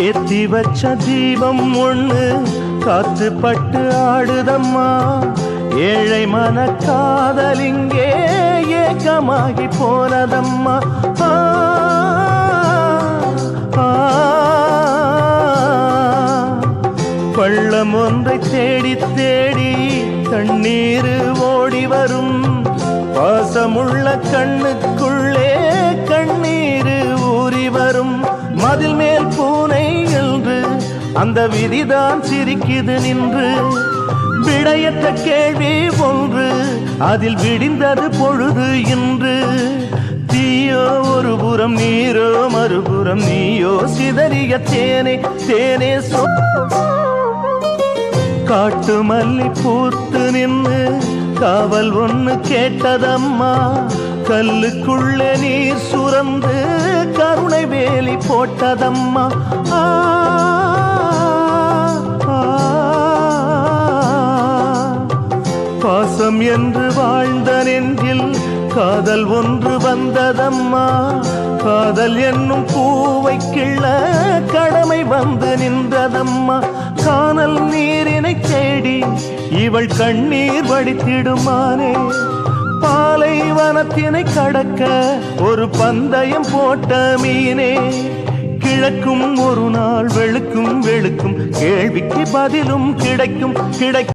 ஏத்தி வச்ச தீபம் ஒண்ணு காத்து பட்டு ஆடுதம்மா. ஏழை மன காதலிங்கே ஏக்கமாகி போனதம்மா. பள்ளம் ஒன்றை தேடி தேடி கண்ணீர் ஓடி வரும். பாசமுள்ள கண்ணுக்குள்ளே கண்ணீர் ஊறி வரும். மதில் மேல் பூனை என்று அந்த விதிதான் சிரிக்குது நின்று. விடையற்ற கேள்வி ஒன்று அதில் விடிந்தது பொழுது இன்று. தீயோ ஒரு புறம் நீரோ மறுபுறம் நீயோ சிதறிய தேனே தேனே காட்டு மல்லி பூத்து நின்று காவல் ஒண்ணு கேட்டதம்மா. கல்லுக்குள்ளே நீர் சுரந்து கருணை வேலி போட்டதம்மா. பாசம் என்று வாழ்ந்த நெஞ்சில் காதல் ஒன்று வந்ததம்மா. காதல் என்னும் பூவை கிள்ள கடமை வந்து நின்றதம்மா. கானல் நீரினை தேடி இவள் கண்ணீர் வடித்திடுமானே. பாலைவனத்தினை கடக்க ஒரு பந்தயம் போட்ட மீனே. கிழக்கும் ஒரு நாள் வெளுக்கும் வெளுக்கும் கேள்விக்கு பதிலும் கிடைக்கும் கிடைக்கும்.